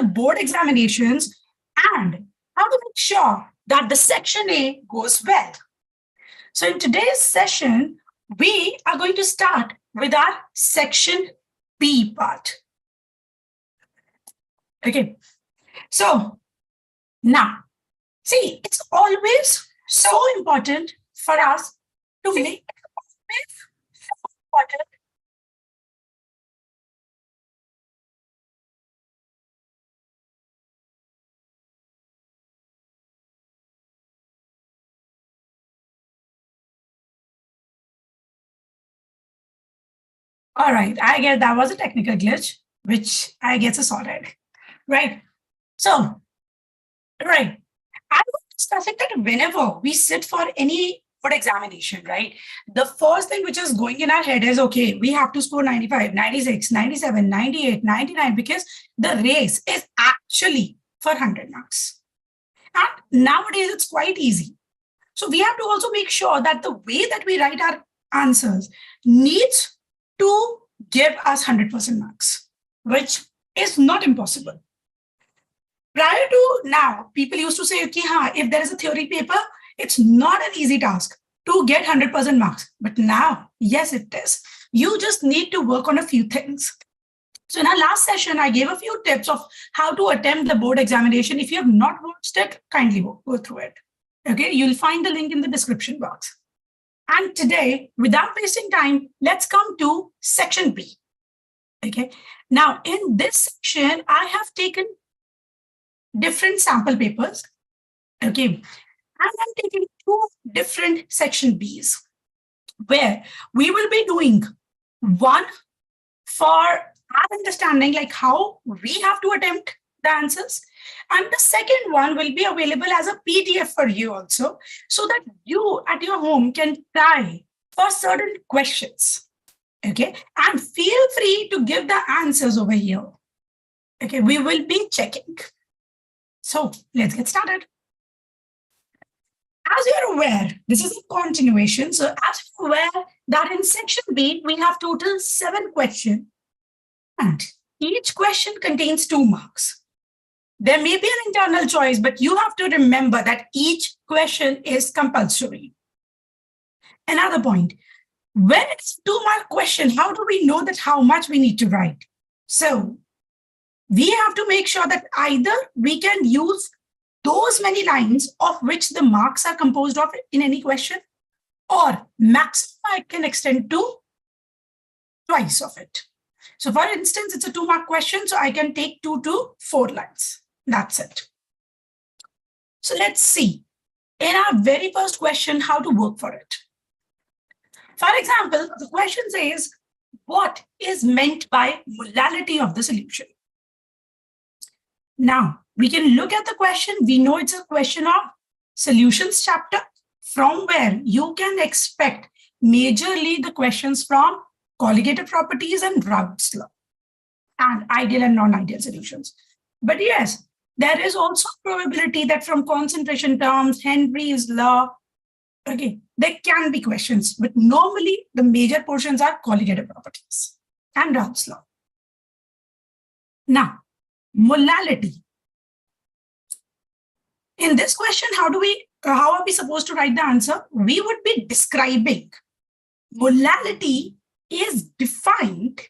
the board examinations and how to make sure that the section A goes well. So in today's session, we are going to start with our section B part. Okay, so now, see, it's always so important for us to make it so important. All right, I guess that was a technical glitch, which I guess is sorted. Right. So, right. I was discussing that whenever we sit for any board examination, right, the first thing which is going in our head is, okay, we have to score 95, 96, 97, 98, 99, because the race is actually for 100 marks. And nowadays, it's quite easy. So we have to also make sure that the way that we write our answers needs to give us 100% marks, which is not impossible. Prior to now, people used to say, okay, if there is a theory paper, it's not an easy task to get 100% marks. But now, yes, it is. You just need to work on a few things. So in our last session, I gave a few tips of how to attempt the board examination. If you have not watched it, kindly go through it. Okay, you'll find the link in the description box. And today, without wasting time, let's come to section B. Okay, now in this section, I have taken different sample papers. Okay, and I'm taking two different section Bs, where we will be doing one for our understanding, like how we have to attempt the answers. And the second one will be available as a PDF for you also, so that you at your home can try for certain questions. Okay, and feel free to give the answers over here. Okay, we will be checking. So let's get started. As you're aware, this is a continuation. So as you're aware that in section B, we have total 7 questions. And each question contains 2 marks. There may be an internal choice, but you have to remember that each question is compulsory. Another point, when it's 2-mark question, how do we know that how much we need to write? So we have to make sure that either we can use those many lines of which the marks are composed of in any question, or maximum I can extend to twice of it. So for instance, it's a 2-mark question, so I can take 2 to 4 lines. That's it. So let's see, in our very first question, how to work for it. For example, the question says, what is meant by molality of the solution? Now, we can look at the question. We know it's a question of solutions chapter, from where you can expect majorly the questions from colligative properties and Raoult's law, and ideal and non-ideal solutions. But yes, there is also probability that from concentration terms, Henry's law, okay, there can be questions, but normally the major portions are colligative properties and Raoult's law. Now, molality. In this question, how are we supposed to write the answer? We would be describing. Molality is defined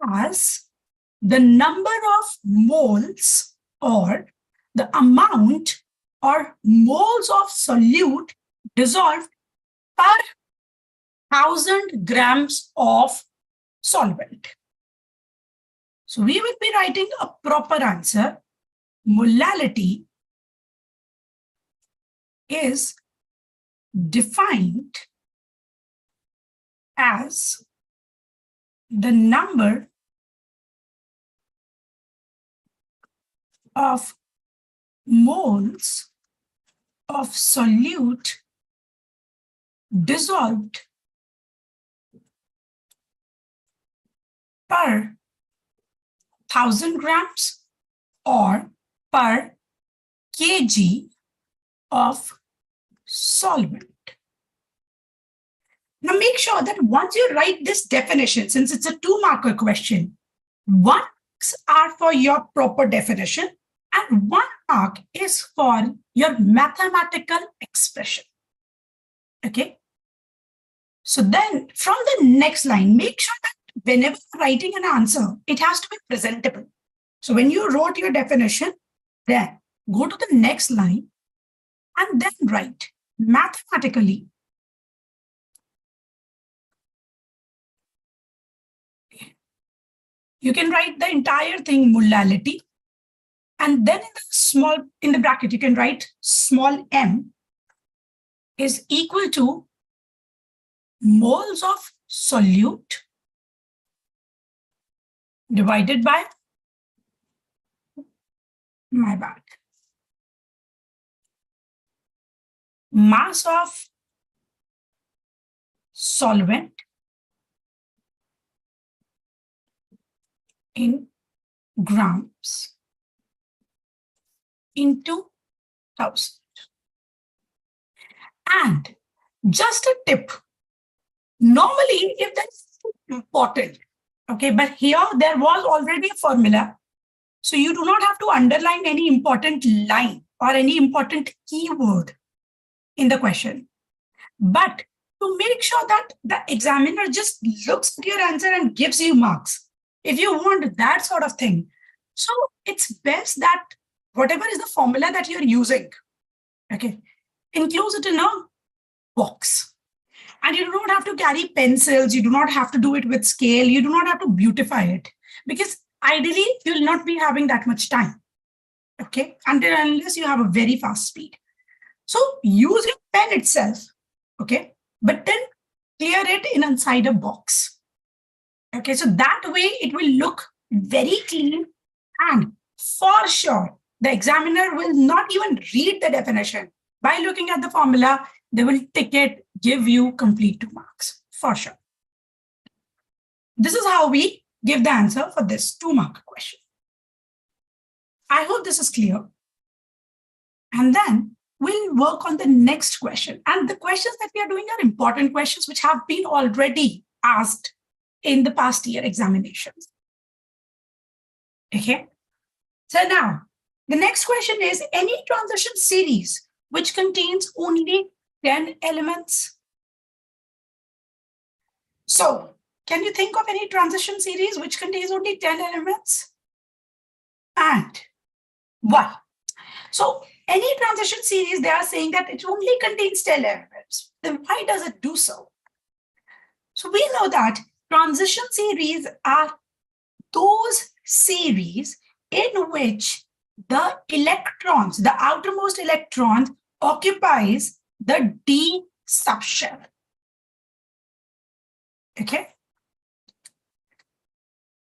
as the number of moles or the amount or moles of solute dissolved per 1,000 grams of solvent. So we will be writing a proper answer. Molality is defined as the number of moles of solute dissolved per 1,000 grams or per kg of solvent. Now make sure that once you write this definition, since it's a 2-marker question, one marks are for your proper definition, and 1 mark is for your mathematical expression. Okay. So then from the next line, make sure that whenever you're writing an answer, it has to be presentable. So when you wrote your definition, then go to the next line and then write mathematically. You can write the entire thing molality, and then in the bracket, you can write small m is equal to moles of solute divided by, my bad, mass of solvent in grams into 1000. And just a tip, normally if that's important, okay, but here there was already a formula, so you do not have to underline any important line or any important keyword in the question. But to make sure that the examiner just looks at your answer and gives you marks, if you want that sort of thing, so it's best that whatever is the formula that you're using, okay, includes it in a box. And you do not have to carry pencils, you do not have to do it with scale, you do not have to beautify it, because ideally you'll not be having that much time, okay, unless you have a very fast speed. So use your pen itself, okay, but then clear it inside a box. Okay, so that way it will look very clean, and for sure, the examiner will not even read the definition. By looking at the formula, they will tick it, give you complete 2 marks, for sure. This is how we give the answer for this 2-mark question. I hope this is clear. And then we'll work on the next question. And the questions that we are doing are important questions which have been already asked in the past year examinations. Okay. So now, the next question is any transition series which contains only 10 elements. So, can you think of any transition series which contains only 10 elements? And why? So, any transition series, they are saying that it only contains 10 elements. Then why does it do so? So, we know that transition series are those series in which the electrons, the outermost electron, occupies the d subshell. Okay.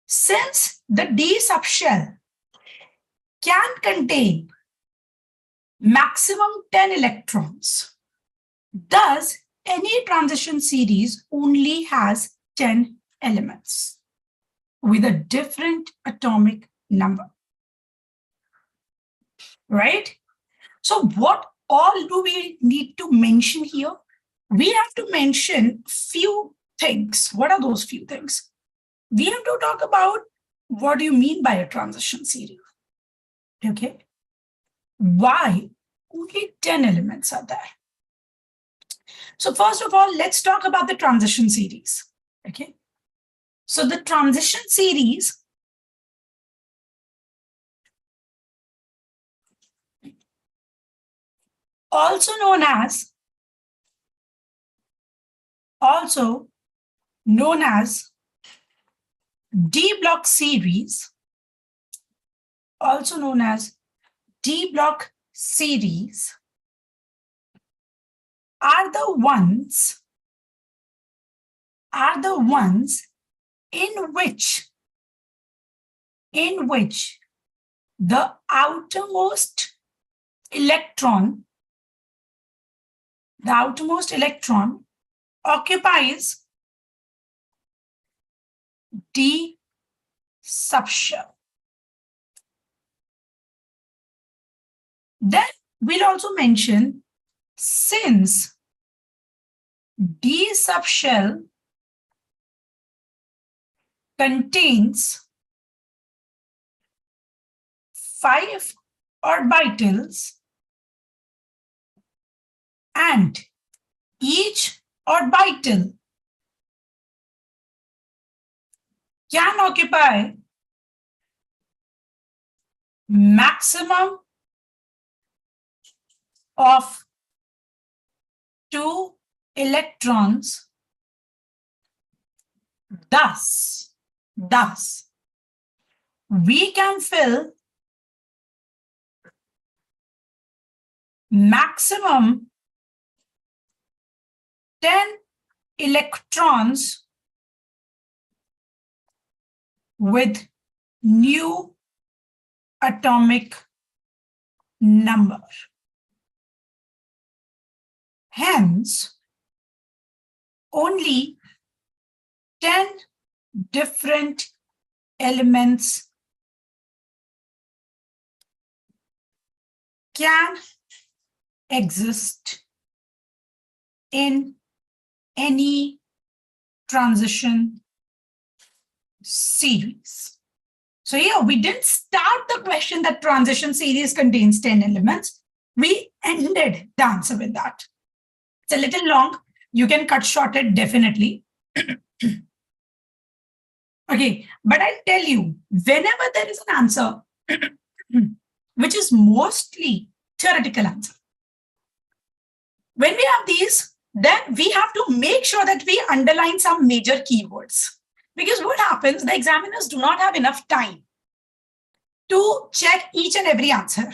Since the d subshell can contain maximum 10 electrons, thus any transition series only has 10 elements with a different atomic number. Right? So what all do we need to mention here? We have to mention few things. What are those few things? We have to talk about what do you mean by a transition series? Okay. Why only 10 elements are there? So first of all, let's talk about the transition series. Okay. So the transition series also known as D block series, also known as D block series, are the ones in which the outermost electron occupies d subshell. Then we'll also mention, since d subshell contains 5 orbitals and each orbital can occupy maximum of 2 electrons. Thus, we can fill maximum 10 electrons with new atomic number. Hence, only 10 different elements can exist in any transition series. So here we didn't start the question that transition series contains 10 elements. We ended the answer with that. It's a little long. You can cut short it definitely. Okay, but I'll tell you, whenever there is an answer, which is mostly theoretical answer, when we have these, then we have to make sure that we underline some major keywords. Because what happens, the examiners do not have enough time to check each and every answer.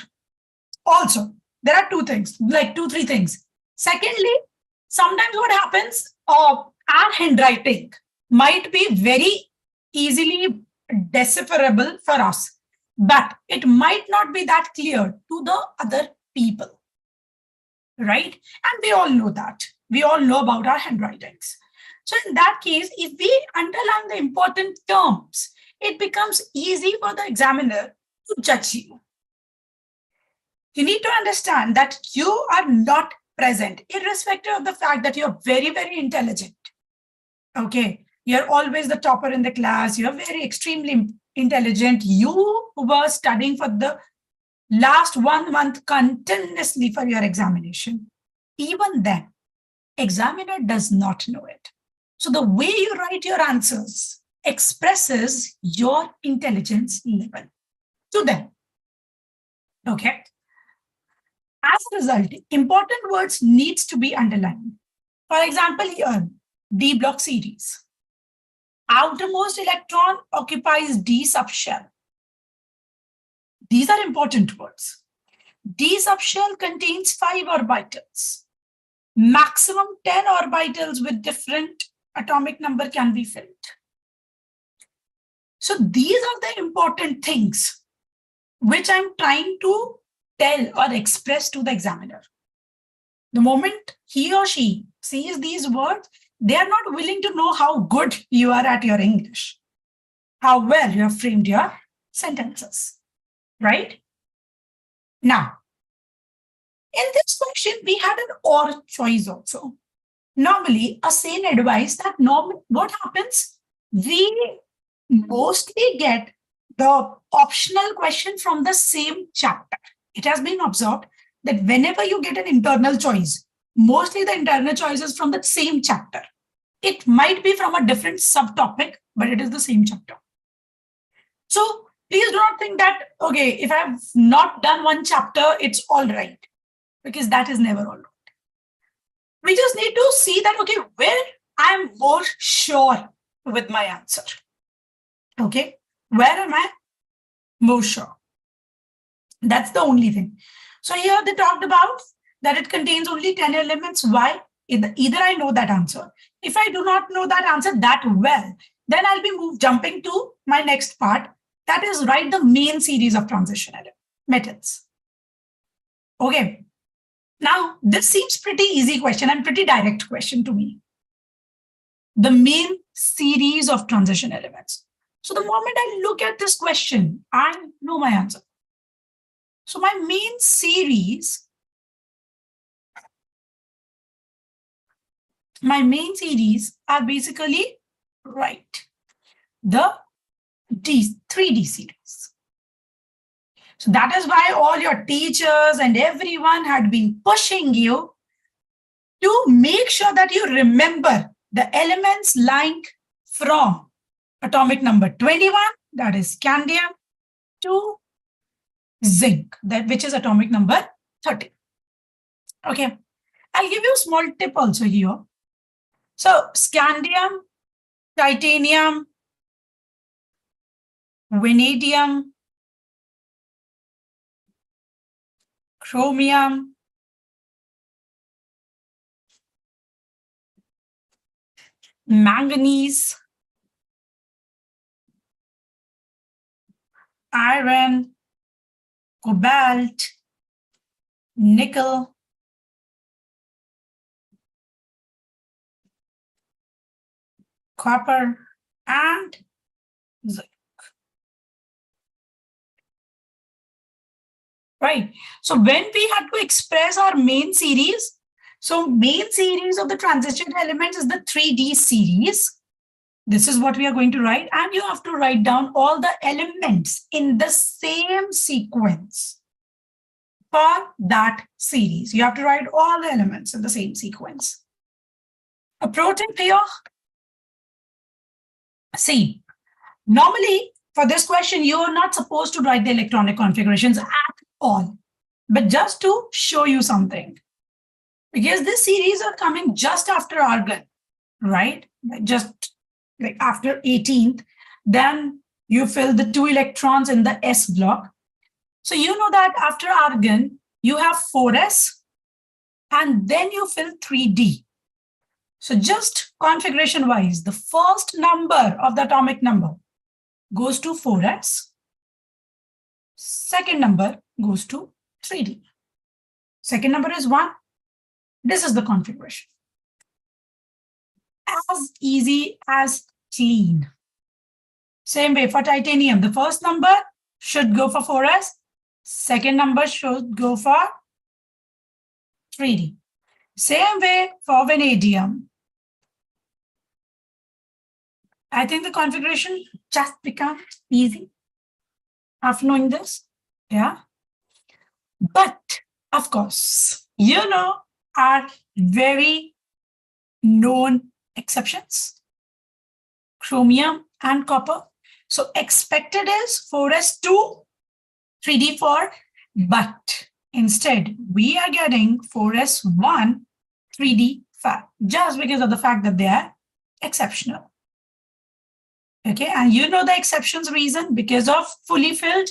Also, there are 2 things, like 2-3 things. Secondly, sometimes what happens, our handwriting might be very easily decipherable for us, but it might not be that clear to the other people, right? And we all know that. We all know about our handwritings. So in that case, if we underline the important terms, it becomes easy for the examiner to judge you. You need to understand that you are not present, irrespective of the fact that you're very, very intelligent. Okay, you're always the topper in the class. You're very extremely intelligent. You were studying for the last 1 month continuously for your examination. Even then, examiner does not know it. So the way you write your answers expresses your intelligence level to them. Okay. As a result, important words needs to be underlined. For example, here, D block series. Outermost electron occupies D subshell. These are important words. D subshell contains 5 orbitals. Maximum 10 orbitals with different atomic number can be filled. So these are the important things which I'm trying to tell or express to the examiner. The moment he or she sees these words, they are not willing to know how good you are at your English, how well you have framed your sentences, right? Now, in this question, we had an or choice also. Normally, a sane advice that what happens? We mostly get the optional question from the same chapter. It has been observed that whenever you get an internal choice, mostly the internal choice is from the same chapter. It might be from a different subtopic, but it is the same chapter. So please do not think that, okay, if I have not done one chapter, it's all right, because that is never all right. We just need to see that, okay, where I'm more sure with my answer. Okay, where am I more sure? That's the only thing. So here they talked about that it contains only 10 elements. Why? Either I know that answer. If I do not know that answer that well, then I'll be jumping to my next part. That is write the main series of transition metals. Okay. Now, this seems pretty easy question and pretty direct question to me. The main series of transition elements. So the moment I look at this question, I know my answer. So my main series are basically, right, the 3D series. So that is why all your teachers and everyone had been pushing you to make sure that you remember the elements lying from atomic number 21, that is scandium, to zinc, that which is atomic number 30. Okay, I'll give you a small tip also here. So scandium, titanium, vanadium, chromium, manganese, iron, cobalt, nickel, copper, and zinc. Right. So when we had to express our main series, so main series of the transition elements is the 3D series. This is what we are going to write, and you have to write down all the elements in the same sequence for that series. You have to write all the elements in the same sequence. A protein pair. See, normally for this question, you are not supposed to write the electronic configurations at all, but just to show you something, because this series are coming just after argon, right? Just like after 18th, then you fill the 2 electrons in the S block. So you know that after argon, you have 4s, and then you fill 3d. So just configuration wise, the first number of the atomic number goes to 4s. Second number goes to 3d. Second number is 1. This is the configuration. As easy as clean. Same way for titanium, the first number should go for 4s. Second number should go for 3d. Same way for vanadium. I think the configuration just becomes easy after knowing this. Yeah. But of course, you know, are very known exceptions. Chromium and copper. So expected is 4s2, 3d4, but instead we are getting 4s1, 3d5, just because of the fact that they are exceptional. Okay, and you know the exceptions reason because of fully filled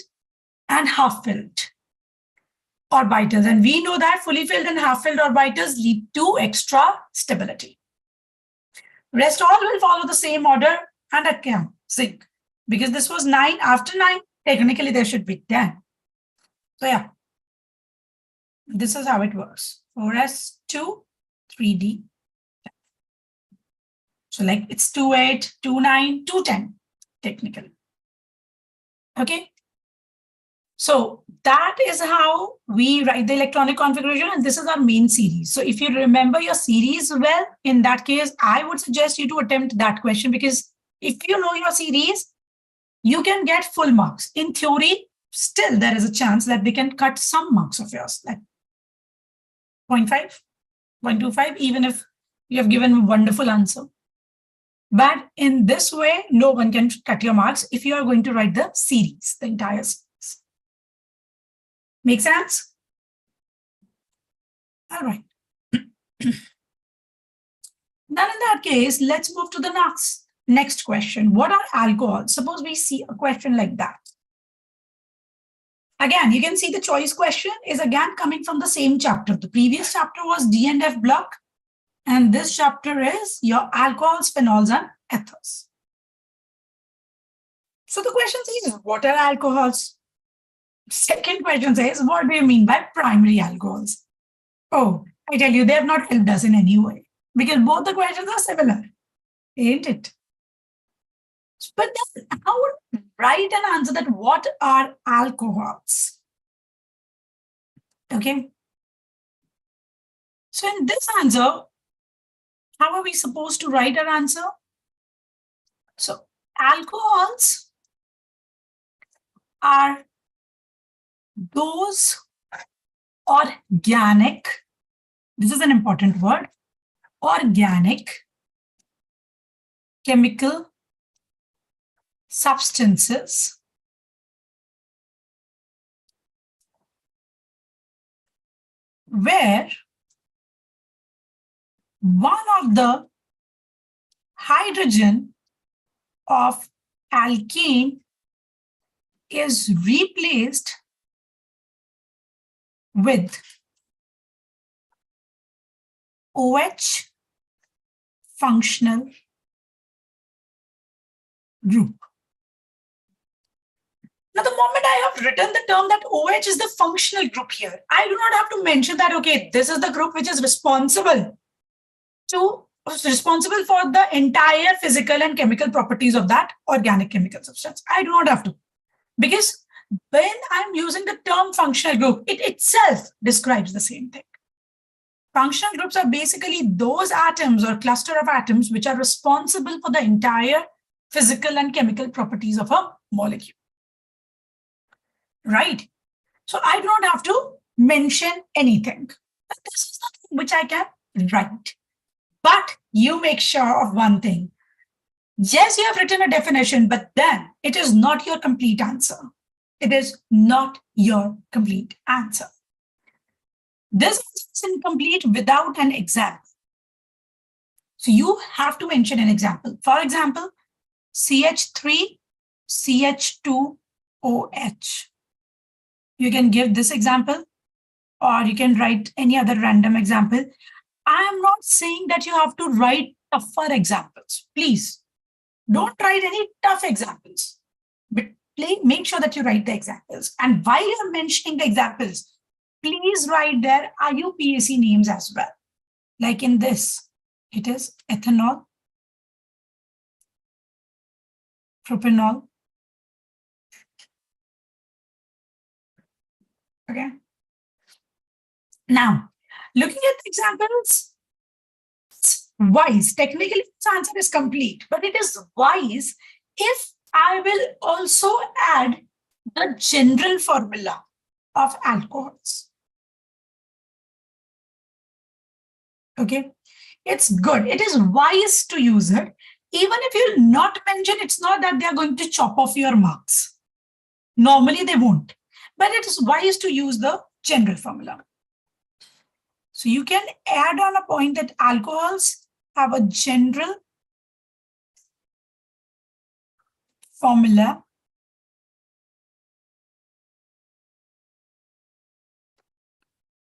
and half filled orbitals. And we know that fully filled and half filled orbitals lead to extra stability. Rest all will follow the same order and account zinc, because this was 9. After 9, technically there should be 10. So yeah, this is how it works. 4s2, 3d. So like it's 28, 29, 210 technically. Okay. So that is how we write the electronic configuration, and this is our main series. So if you remember your series well, in that case, I would suggest you to attempt that question, because if you know your series, you can get full marks. In theory, still there is a chance that they can cut some marks of yours, like 0.5, 0.25, even if you have given a wonderful answer. But in this way, no one can cut your marks if you are going to write the series, the entire series. Make sense? All right. Then in that case, let's move to the next question. What are alcohols? Suppose we see a question like that. Again, you can see the choice question is again coming from the same chapter. The previous chapter was D and F block, and this chapter is your alcohols, phenols, and ethers. So the question is, what are alcohols? Second question says, what do you mean by primary alcohols? Oh, I tell you, they have not helped us in any way, because both the questions are similar, ain't it? But then how would we write an answer that what are alcohols? Okay. So in this answer, how are we supposed to write our answer? So alcohols are those organic, this is an important word, organic chemical substances where one of the hydrogen of alkane is replaced with OH functional group. Now, the moment I have written the term that OH is the functional group here, I do not have to mention that, okay, this is the group which is responsible for the entire physical and chemical properties of that organic chemical substance. I do not have to. Because when I'm using the term functional group, it itself describes the same thing. Functional groups are basically those atoms or cluster of atoms which are responsible for the entire physical and chemical properties of a molecule. Right? So I do not have to mention anything. But this is something which I can write. But you make sure of one thing. Yes, you have written a definition, but then it is not your complete answer. It is not your complete answer. This is incomplete without an example. So you have to mention an example. For example, CH3, CH2OH. You can give this example, or you can write any other random example. I am not saying that you have to write tougher examples. Please don't write any tough examples, but make sure that you write the examples. And while you're mentioning the examples, please write their IUPAC names as well. Like in this, it is ethanol, propanol. Okay. Now, looking at the examples, it's wise. Technically, this answer is complete, but it is wise if I will also add the general formula of alcohols. Okay, it's good. It is wise to use it. Even if you'll not mention, it's not that they're going to chop off your marks. Normally, they won't. But it is wise to use the general formula. So you can add on a point that alcohols have a general formula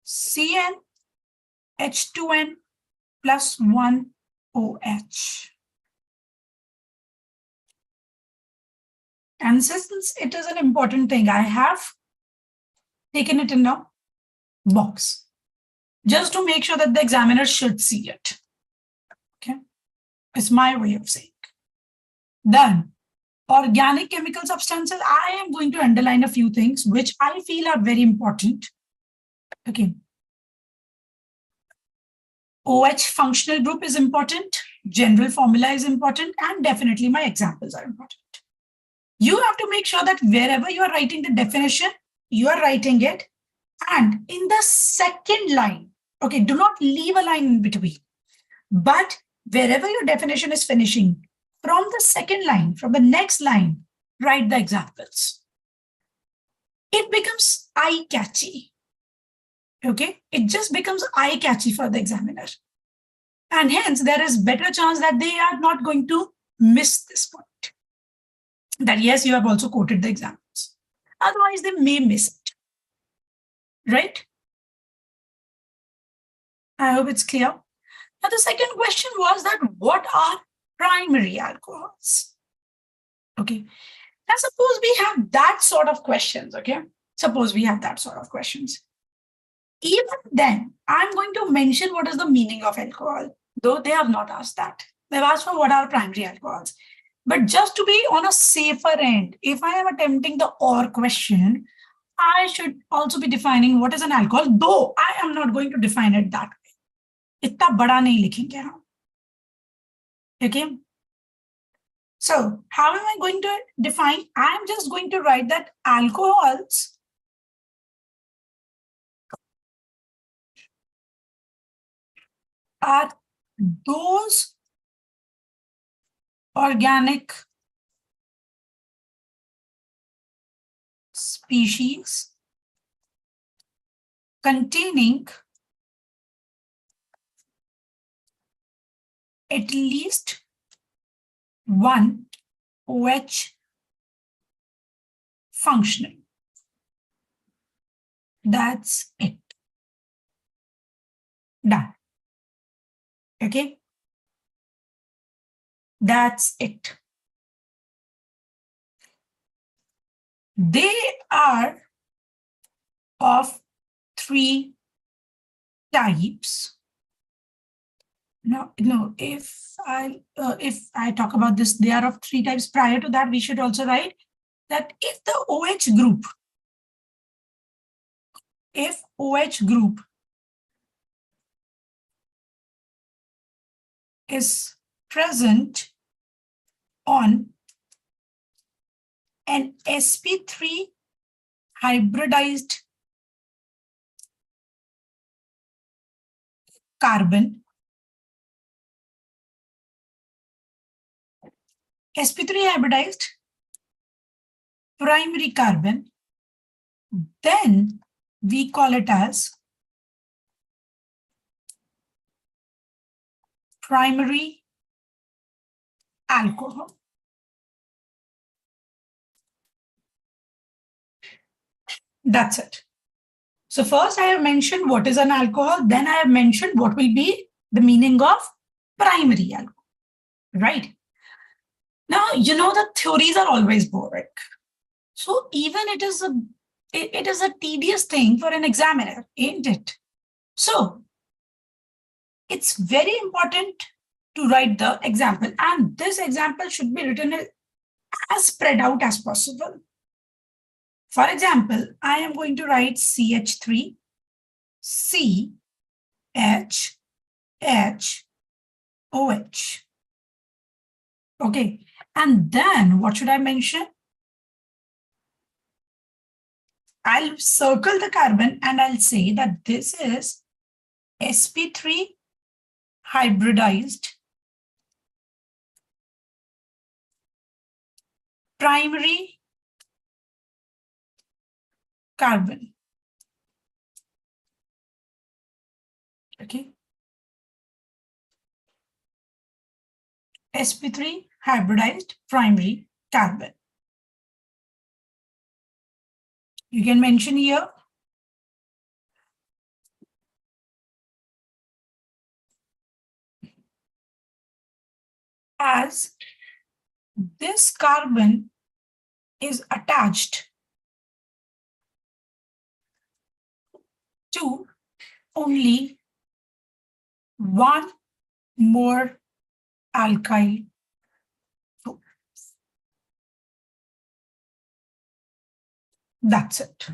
CnH2n plus 1 OH. And since it is an important thing, I have taken it in a box just to make sure that the examiner should see it. Okay, it's my way of saying. Then, organic chemical substances, I am going to underline a few things which I feel are very important. Okay. OH functional group is important, general formula is important, and definitely my examples are important. You have to make sure that wherever you are writing the definition, you are writing it. And in the second line, okay, do not leave a line in between. But wherever your definition is finishing, from the second line, from the next line, write the examples. It becomes eye-catchy. Okay, it just becomes eye-catchy for the examiner. And hence, there is better chance that they are not going to miss this point. That yes, you have also quoted the examples. Otherwise, they may miss it. Right? I hope it's clear. Now, the second question was that what are primary alcohols? Okay. Now, suppose we have that sort of questions. Okay. Suppose we have that sort of questions. Even then, I'm going to mention what is the meaning of alcohol, though they have not asked that. They've asked for what are primary alcohols. But just to be on a safer end, if I am attempting the OR question, I should also be defining what is an alcohol, though I am not going to define it that way. Itna bada nahi likhenge hum. Okay. So how am I going to define? I'm just going to write that alcohols are those organic species containing at least one OH functional. That's it. Done. Okay. That's it. They are of three types. No, if I talk about this, they are of three types. Prior to that, we should also write that if OH group is present on an sp3 hybridized carbon, sp3 hybridized primary carbon, then we call it as primary alcohol. That's it. So first I have mentioned what is an alcohol, then I have mentioned what will be the meaning of primary alcohol, right? Now, the theories are always boring. So even it is a tedious thing for an examiner, ain't it? So it's very important to write the example, and this example should be written as spread out as possible. For example, I am going to write CH3, C, H, H, OH. Okay, and then what should I mention? I'll circle the carbon and I'll say that this is sp3 hybridized primary carbon. Okay. sp3 hybridized primary carbon. You can mention here as this carbon is attached to only one more alkyl group. That's it.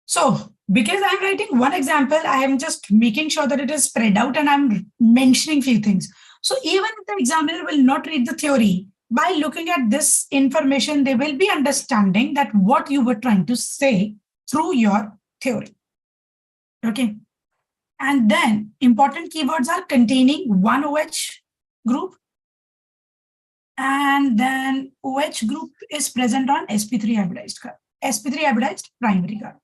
So because I'm writing one example, I am just making sure that it is spread out and I'm mentioning few things. So even if the examiner will not read the theory, by looking at this information, they will be understanding that what you were trying to say through your theory. Okay. And then important keywords are containing one OH group. And then OH group is present on sp3 hybridized carbon, sp3 hybridized primary carbon.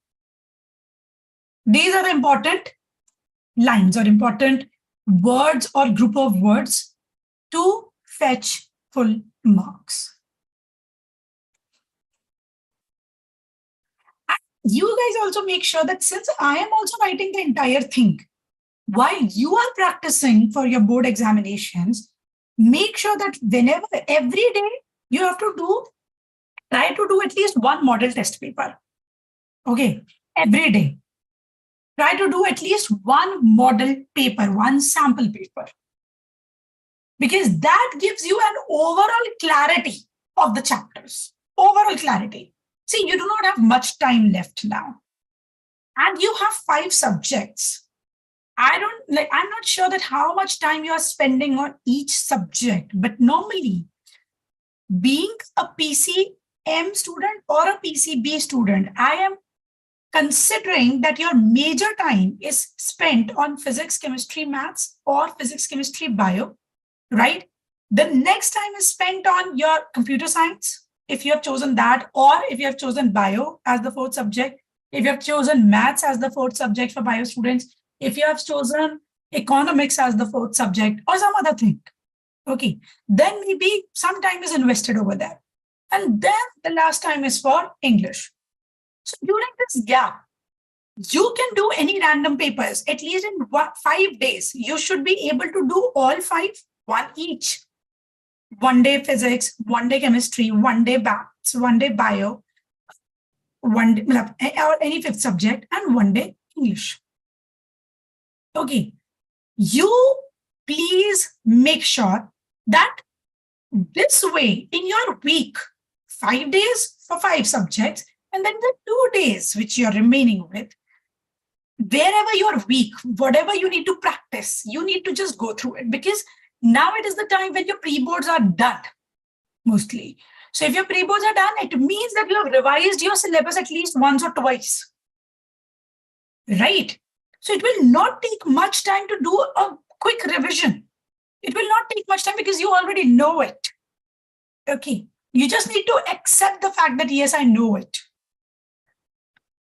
These are the important lines or important words or group of words to fetch full marks. And you guys also make sure that since I am also writing the entire thing, while you are practicing for your board examinations, make sure that whenever, every day, you have to try to do at least one model test paper. Okay, every day. Try to do at least one model paper, one sample paper. Because that gives you an overall clarity of the chapters. Overall clarity. See, you do not have much time left now. And you have 5 subjects. I'm not sure that how much time you are spending on each subject, but normally being a PCM student or a PCB student, I am considering that your major time is spent on physics, chemistry, maths, or physics, chemistry, bio, right? The next time is spent on your computer science, if you have chosen that, or if you have chosen bio as the fourth subject, if you have chosen maths as the fourth subject for bio students, if you have chosen economics as the fourth subject, or some other thing. Okay, then maybe some time is invested over there. And then the last time is for English. So during this gap, you can do any random papers, at least in 5 days. You should be able to do all 5, one each. 1 day physics, 1 day chemistry, 1 day maths, 1 day bio, 1 day, or any fifth subject, and 1 day English. Okay, you please make sure that this way in your week, 5 days for 5 subjects, and then the 2 days which you're remaining with, wherever you're weak, whatever you need to practice, you need to just go through it, because now it is the time when your pre-boards are done, mostly. So if your pre-boards are done, it means that you have revised your syllabus at least once or twice, right? So it will not take much time to do a quick revision. It will not take much time because you already know it. Okay, you just need to accept the fact that, yes, I know it.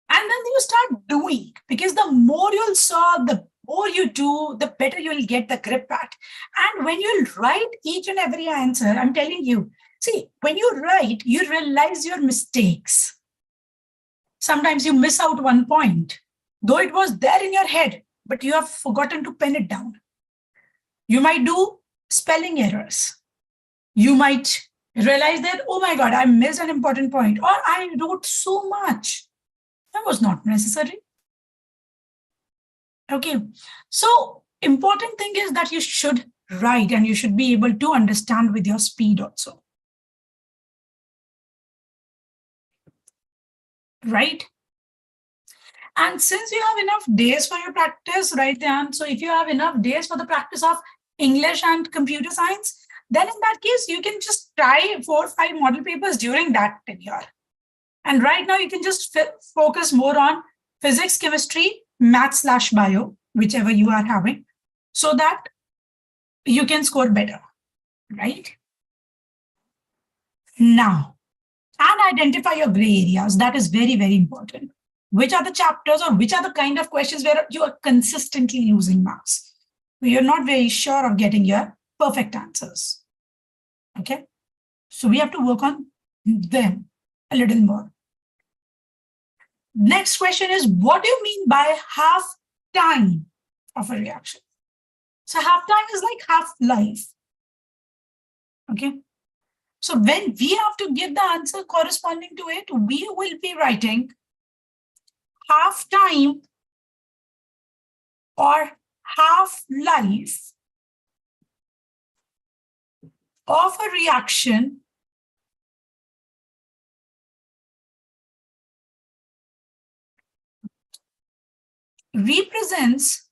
And then you start doing, because the more you'll solve, the more you do, the better you'll get the grip at. And when you write each and every answer, I'm telling you, see, when you write, you realize your mistakes. Sometimes you miss out one point, though it was there in your head, but you have forgotten to pen it down. You might do spelling errors. You might realize that, oh my God, I missed an important point, or I wrote so much. That was not necessary. Okay, so important thing is that you should write and you should be able to understand with your speed also. Right? And since you have enough days for your practice, right, Dhyan? So if you have enough days for the practice of English and computer science, then in that case, you can just try 4 or 5 model papers during that tenure. And right now, you can just focus more on physics, chemistry, math/bio, whichever you are having, so that you can score better, right? Now, and identify your gray areas. That is very, very important. Which are the chapters or which are the kind of questions where you are consistently losing marks? You're not very sure of getting your perfect answers. Okay, so we have to work on them a little more. Next question is, what do you mean by half time of a reaction? So half time is like half life. Okay, so when we have to give the answer corresponding to it, we will be writing half time or half life of a reaction represents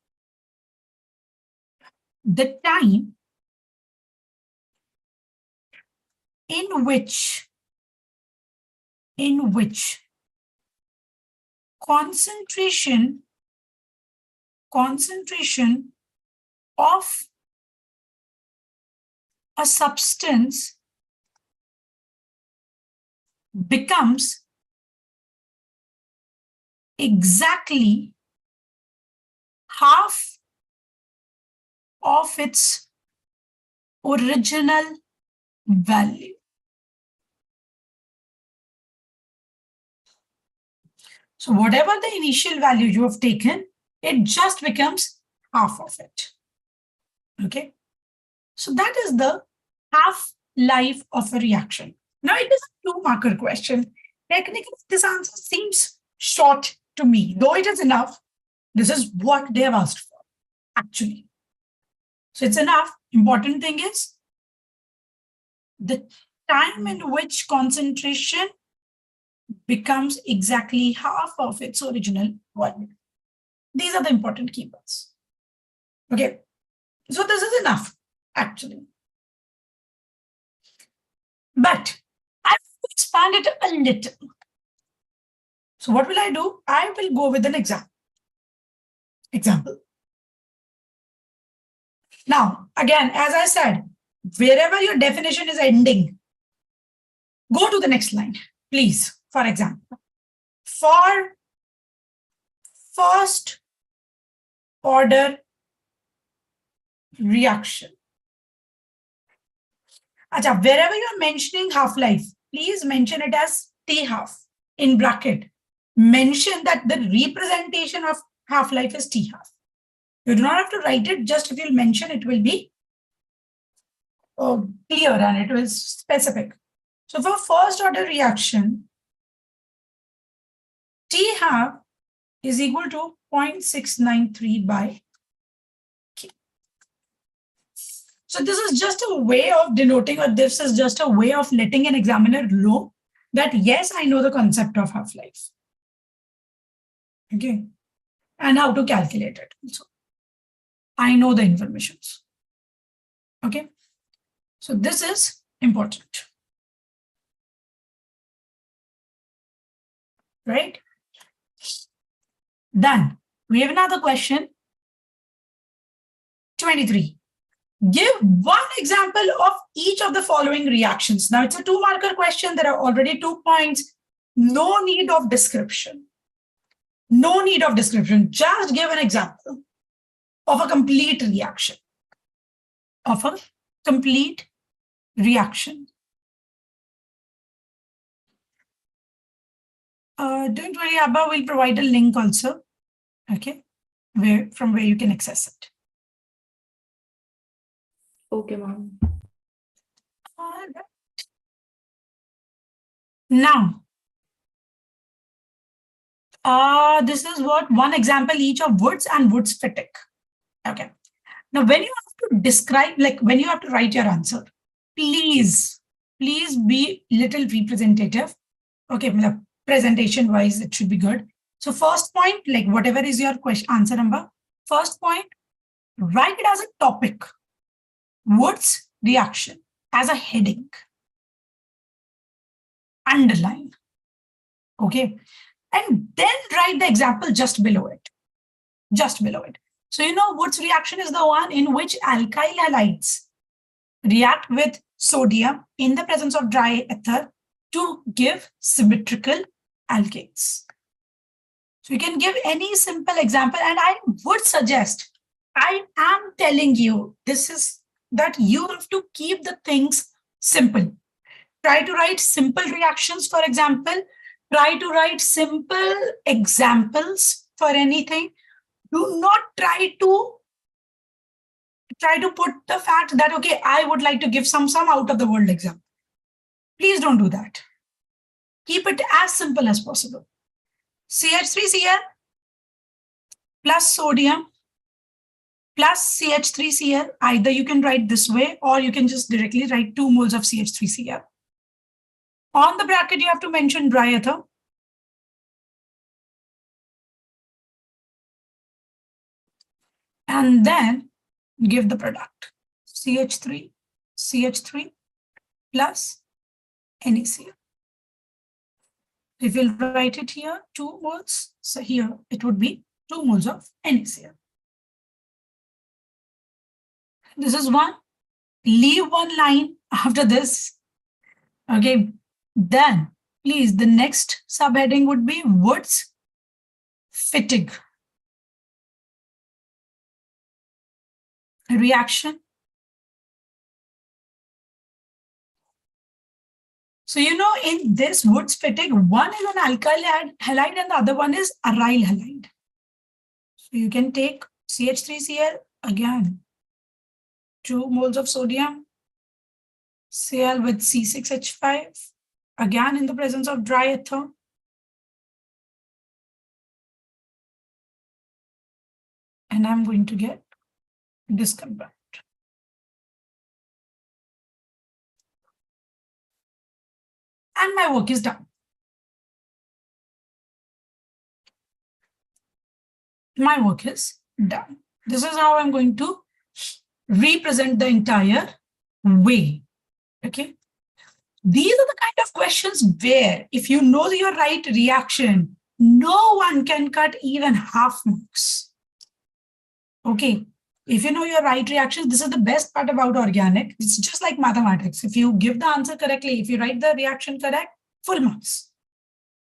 the time in which concentration of a substance becomes exactly half of its original value. So whatever the initial value you have taken, it just becomes half of it. Okay. So that is the half-life of a reaction. Now it is a 2-marker question. Technically, this answer seems short to me, though it is enough. This is what they have asked for, actually. So it's enough. Important thing is the time in which concentration becomes exactly half of its original value. These are the important keywords. Okay, so this is enough, actually. But I will expand it a little. So what will I do? I will go with an example. Now, again, as I said, wherever your definition is ending, go to the next line, please. For example, for first order reaction. Acha, wherever you are mentioning half-life, please mention it as T half in bracket. Mention that the representation of half-life is T half. You do not have to write it, just if you mention it will be clear and it will specific. So for first order reaction, T half is equal to 0.693 by K. So this is just a way of denoting, or this is just a way of letting an examiner know that yes, I know the concept of half-life. Okay. And how to calculate it also. I know the informations. Okay. So this is important. Right? Then we have another question. 23. Give one example of each of the following reactions. Now it's a 2-marker question. There are already 2 points. No need of description. No need of description. Just give an example of a complete reaction. Of a complete reaction. Don't worry, Abba will provide a link also. Okay, from where you can access it. Okay, ma'am. All right. Now, this is what one example each of Woods and Woods fatigue. Okay. Now, when you have to describe, like when you have to write your answer, please be little representative. Okay, presentation wise, it should be good. So first point, like whatever is your question, answer number, first point, write it as a topic. Woods reaction as a heading. Underline. Okay. And then write the example just below it. Just below it. So you know Woods reaction is the one in which alkyl halides react with sodium in the presence of dry ether to give symmetrical alkanes. So you can give any simple example, and I would suggest, I am telling you, this is that you have to keep the things simple. Try to write simple reactions, for example. Try to write simple examples for anything. Do not try to put the fact that, okay, I would like to give some out of the world example. Please don't do that. Keep it as simple as possible. CH3Cl plus sodium plus CH3Cl. Either you can write this way or you can just directly write 2 moles of CH3Cl. On the bracket, you have to mention dry ether. And then give the product. CH3 plus NaCl. If you'll write it here, 2 moles. So here it would be 2 moles of NaCl. This is one. Leave one line after this. Okay. Then, please, the next subheading would be Woods fatigue reaction. So, you know, in this Woods fatigue, one is an alkyl halide and the other one is aryl halide. So you can take CH3Cl again, 2 moles of sodium, Cl with C6H5, again in the presence of dry ether. And I'm going to get this compound. And my work is done. My work is done. This is how I'm going to represent the entire way. Okay. These are the kind of questions where if you know your right reaction, no one can cut even half marks. Okay. If you know your right reactions, this is the best part about organic. It's just like mathematics. If you give the answer correctly, if you write the reaction correct, full marks.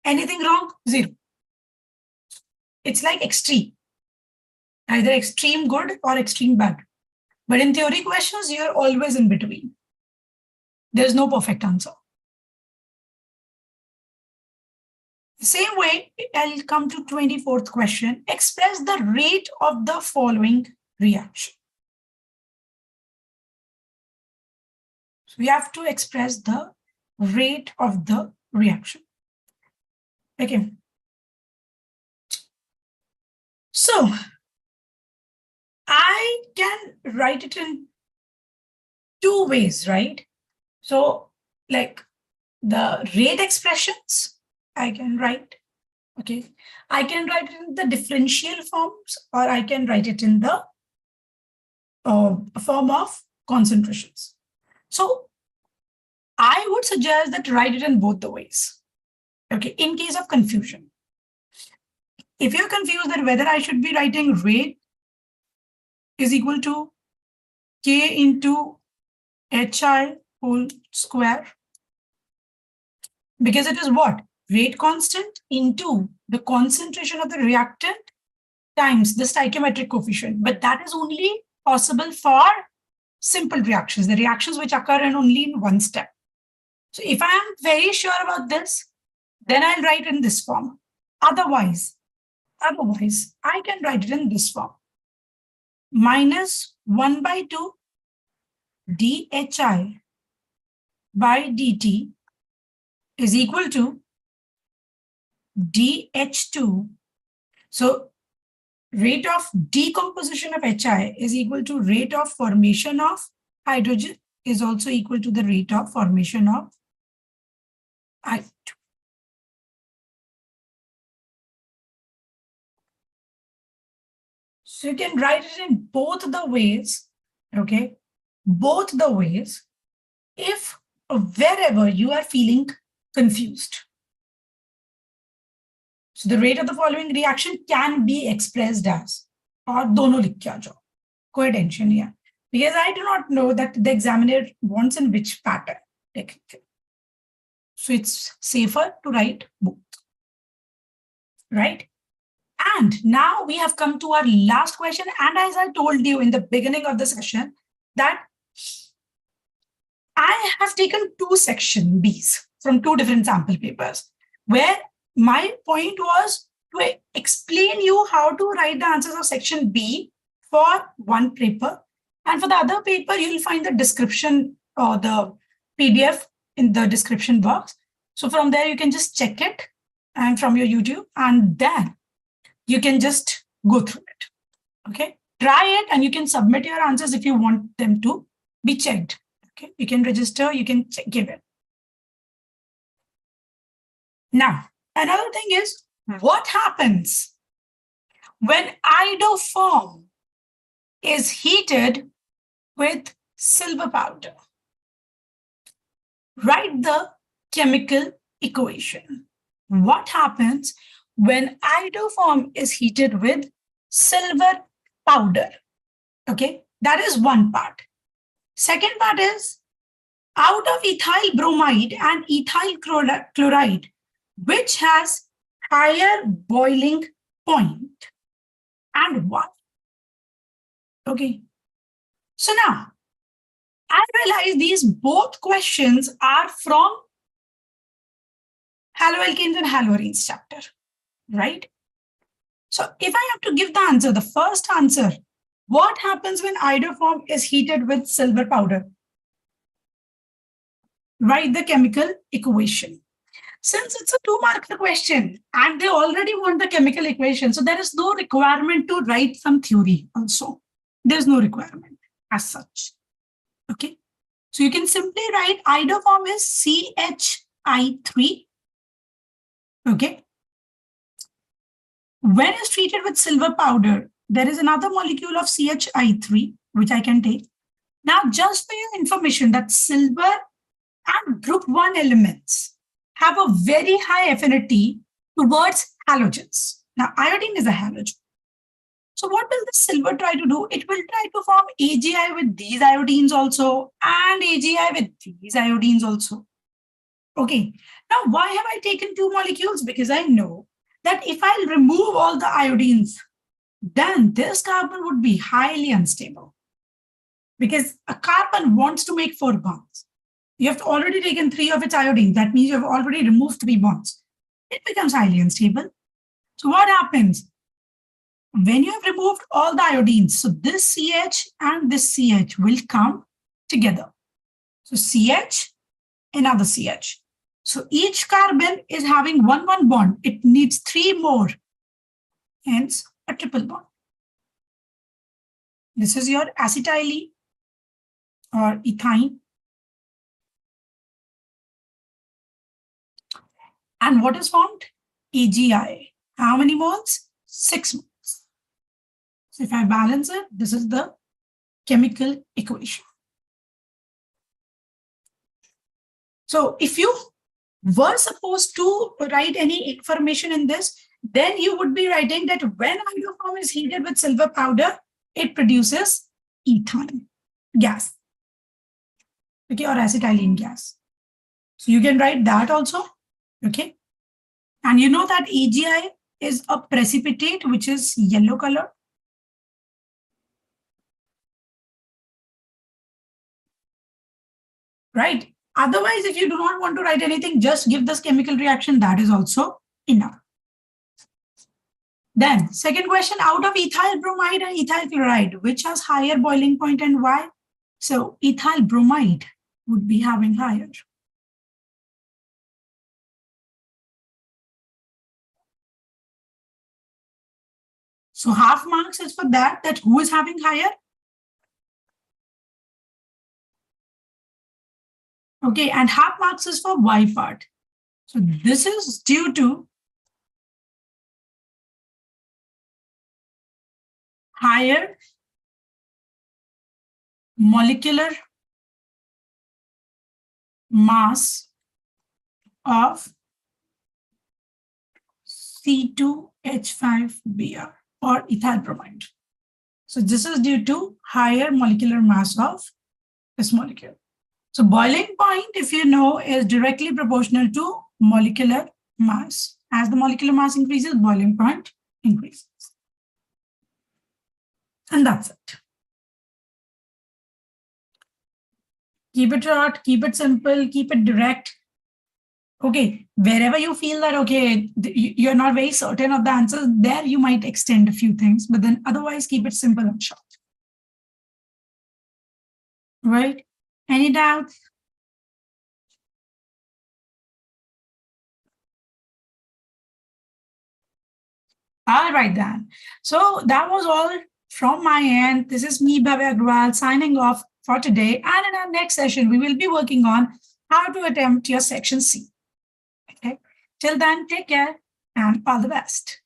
Anything wrong, 0. It's like extreme. Either extreme good or extreme bad. But in theory questions, you're always in between. There's no perfect answer. The same way, I'll come to 24th question. Express the rate of the following reaction. So we have to express the rate of the reaction. Okay. So I can write it in 2 ways, right? So like the rate expressions, I can write, okay. I can write it in the differential forms, or I can write it in the form of concentrations. So I would suggest that write it in both the ways. Okay, in case of confusion. If you're confused that whether I should be writing rate is equal to K into HI whole square, because it is what? Rate constant into the concentration of the reactant times the stoichiometric coefficient. But that is only possible for simple reactions, the reactions which occur in only in one step. So if I am very sure about this, then I'll write in this form. Otherwise, I can write it in this form. Minus 1 by 2 dHI by dt is equal to dH2. So rate of decomposition of HI is equal to rate of formation of hydrogen is also equal to the rate of formation of I2. So you can write it in both the ways, okay? Both the ways, if wherever you are feeling confused. So the rate of the following reaction can be expressed as, or dono likh ke aa jao. Koi tension nahi hai. Because I do not know that the examiner wants in which pattern. So it's safer to write both, right? And now we have come to our last question. And as I told you in the beginning of the session, that I have taken 2 section Bs from 2 different sample papers, where my point was to explain you how to write the answers of section B for one paper. And for the other paper, you'll find the description or the PDF in the description box. So from there, you can just check it and from your YouTube, and then you can just go through it. Okay, try it and you can submit your answers if you want them to be checked. Okay, you can register, you can give it. Now, another thing is, what happens when iodoform is heated with silver powder? Write the chemical equation. What happens when iodoform is heated with silver powder? Okay, that is one part. Second part is, out of ethyl bromide and ethyl chloride, which has higher boiling point and why? Okay, so now I realize these both questions are from haloalkanes and haloarenes chapter, right? So if I have to give the answer, the first answer, what happens when iodoform is heated with silver powder? Write the chemical equation. Since it's a 2-mark question and they already want the chemical equation, so there is no requirement to write some theory also. There's no requirement as such. Okay, so you can simply write iodoform is CHI3. Okay, when it's treated with silver powder, there is another molecule of CHI3 which I can take. Now, just for your information, that silver and group 1 elements have a very high affinity towards halogens. Now, iodine is a halogen. So what will the silver try to do? It will try to form AgI with these iodines also and AgI with these iodines also. Okay. Now, why have I taken two molecules? Because I know that if I remove all the iodines, then this carbon would be highly unstable. Because a carbon wants to make 4 bonds. You have already taken 3 of its iodines. That means you have already removed 3 bonds. It becomes highly unstable. So what happens? When you have removed all the iodines, so this CH and this CH will come together. So CH, another CH. So each carbon is having 1 bond. It needs 3 more. Hence, a triple bond. This is your acetylene or ethine. And what is formed? AgI. How many moles? 6 moles. So if I balance it, this is the chemical equation. So if you were supposed to write any information in this, then you would be writing that when iodoform is heated with silver powder, it produces ethane gas. Okay, or acetylene gas. So you can write that also. Okay. And you know that AgI is a precipitate which is yellow color. Right? Otherwise, if you do not want to write anything, just give this chemical reaction. That is also enough. Then, second question, out of ethyl bromide and ethyl chloride, which has higher boiling point and why? So, ethyl bromide would be having higher. So, half marks is for that who is having higher? Okay, and half marks is for Y part. So this is due to higher molecular mass of C2H5Br or ethyl bromide. So this is due to higher molecular mass of this molecule. So boiling point, if you know, is directly proportional to molecular mass. As the molecular mass increases, boiling point increases. And that's it. Keep it short, keep it simple, keep it direct. Okay, wherever you feel that, okay, you're not very certain of the answers, there you might extend a few things, but then otherwise keep it simple and short. Right? Any doubts? All right, then. So that was all from my end. This is me, Bhavya Agrawal, signing off for today. And in our next session, we will be working on how to attempt your section C. Okay. Till then, take care and all the best.